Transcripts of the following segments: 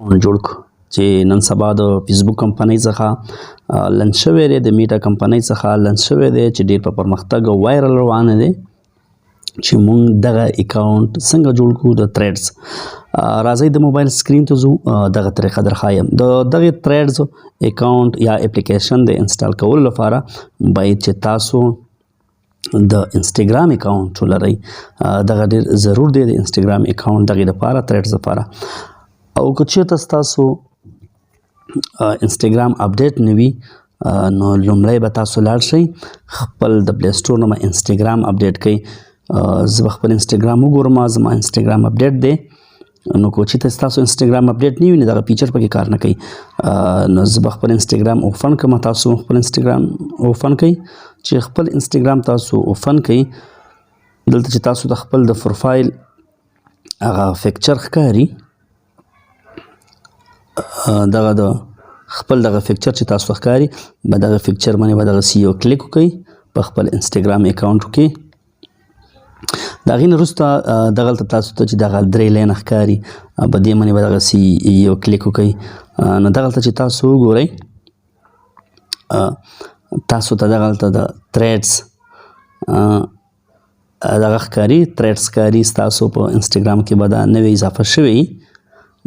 جوړ کړو چې نن سبا د فیسبوک کمپنۍ څخه لنچ شوی دی، د میټا کمپنۍ څخه لنچ شوی دی چې ډېر په پرمختګ او وایرل روان دی چې موږ دغه اکاونټ څنګه جوړ کړو د تریډز. راځئ د موبایل سکرین ته ځو، دغه طریقه در ښایم. د دغه تریډز اکاونټ یا اپلیکیشن د انسټال کولو لپاره باید چې تاسو د انسټګرام اکاونټ ولرئ. دغه ډېر ضرور دی د انسټګرام اکاونټ دغې لپاره، تریډز لپاره. او که چېرته ستاسو انسټګرام اپډیټ نه وي نو لومړی به تاسو لاړ شئ خپل د پلی سټور نه به انسټګرام اپډیټ کړئ. زه به خپل انسټګرام وګورم، زما انسټګرام اپډیټ دی. نو که چېرته ستاسو انسټګرام اپډیټ نه وي نو دغه فیچر پکې کار نه کوي. نو زه به خپل انسټګرام اوپن کړم، تاسو خپل انسټګرام اوپن کړئ. چې خپل انسټګرام تاسو اوپن کړئ، دلته چې تاسو د خپل د پروفایل هغه پکچر ښکاري، دغه د خپل دغه پکچر چې تاسو ښکاري به دغه پکچر باندې به دغسې یو کلیک وکړئ په خپل انسټګرام اکاونټ کې. د هغې نه وروسته دغلته تاسو ته چې دغه 3 لاینه ښکاري په دې باندې به دغسې یو کلیک وکړئ. نو دغلته چې تاسو وګورئ تاسو ته دغلته د تریډز دغه ښکاري، تریډز ښکاري ستاسو په انسټګرام کې به دا نوی اضافه شوی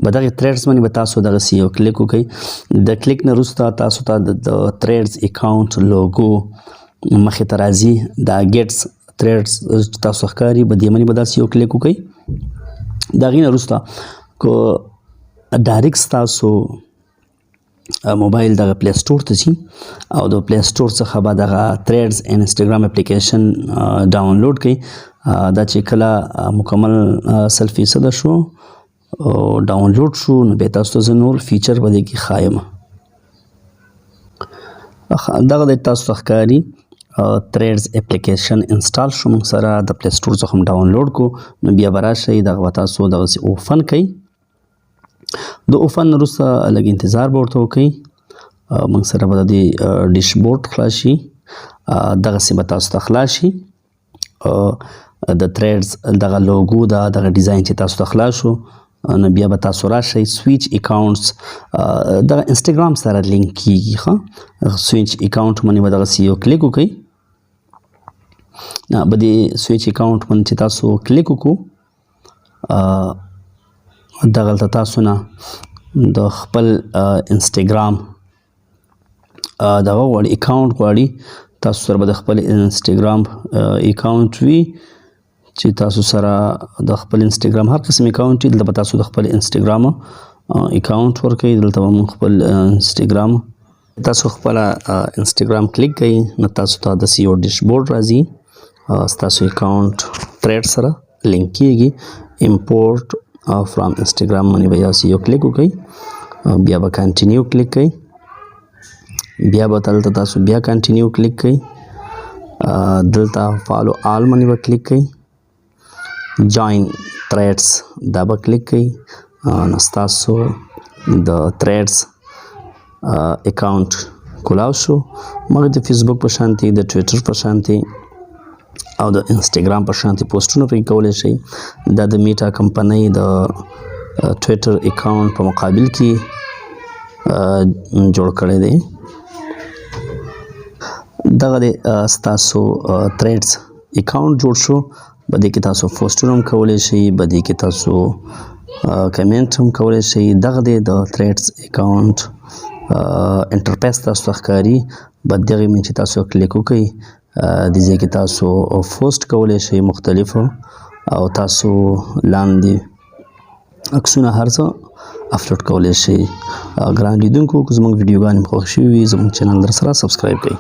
به دغې تریډز باندې به تاسو دغسې یو کلیک وکړئ. د کلیک نه وروسته تاسو ته د تریډز اکاونټ لوګو مخې ته راځي، دا ګیټس تریډز چې تاسو ښکاري په دې باندې به داسې یو کلیک وکړئ. د هغې نه وروسته که ډایرکټ ستاسو موبایل دغه پلی سټور ته ځي او د پلی سټور څخه به دغه تریډز انسټګرام اپلیکیشن ډاونلوډ کړئ. دا چې کله مکمل 100% شو ډاونلوډ شو نو بیا تاسو ته زه نور فیچر په دې کې ښایم. دغه د تاسو ته ښکاري تریډز اپلیکیشن انسټال شو، موږ سره د پلی سټور څخه هم ډاونلوډ کړو. نو بیا به راشئ دغه به تاسو دغسې اوپن کړئ. د اوپن نه وروسته لږ انتظار به ورته وکړئ، موږ سره به د دې ډیشبورډ خلاص شي. دغسې به تاسو ته خلاص شي د تریډز دغه لوګو دغه ډیزاین چې تاسو ته خلاص شو. نو بیا به تاسو راشئ سویچ اکاونټس دغه انسټګرام سره لینک کیږي. ښه سویچ اکاونټ باندې به دغسې یو کلیک وکړئ. په دې سویچ اکاونټ باندې چې تاسو کلیک وکړو دغلته تاسو نه د خپل انسټګرام دغه غواړي اکاونټ غواړي، تاسو سره به د خپل انسټګرام اکاونټ وي چې تاسو سره د خپل انسټګرام هر قسم اکاونټ وي. دلته به تاسو د خپل انسټګرام اکاونټ ورکوئ. دلته به مونږ خپل انسټګرام تاسو خپله انسټګرام کلیک کوئ نو تاسو ته داسې یو ډیشبورډ راځي، ستاسو اکاونټ تریډ سره لینک کیږي. امپورټ فرام انسټګرام باندې به داسې یو کلیک وکړئ، بیا به کنټینیو کلیک کوئ، بیا به دلته تاسو بیا کنټینیو کلیک کوئ، دلته فالو آل باندې به کلیک کوئ، جوین تریډز دا به کلیک کوئ. نو ستاسو د تریډز اکاونټ کولاو شو. موږ د فیسبوک په شانتي، د ټویټر په شانتي او د انسټګرام په شانتي پوسټونه پرې کولی شئ. دا د میټا کمپنۍ د ټویټر اکاونټ په مقابل کې جوړ کړی دی. دغه د ستاسو تریډز اکاونټ جوړ شو. په دې کې تاسو پوسټونه هم کولی شئ، په دې کې تاسو کمنټ هم کولی شئ. دغه د تریډز اکاونټ انټرفیس تاسو ته ښکاري، په دغې باندې چې تاسو کلیک وکړئ دې ځای کې تاسو پوسټ کولی شئ مختلفو، او تاسو لاندې عکسونه هر څه اپلوډ کولی شئ. ګران لیدونکو که زموږ ویډیوګانې مو خوښ شوي وي زموږ چینل در سره سبسکرایب کړئ.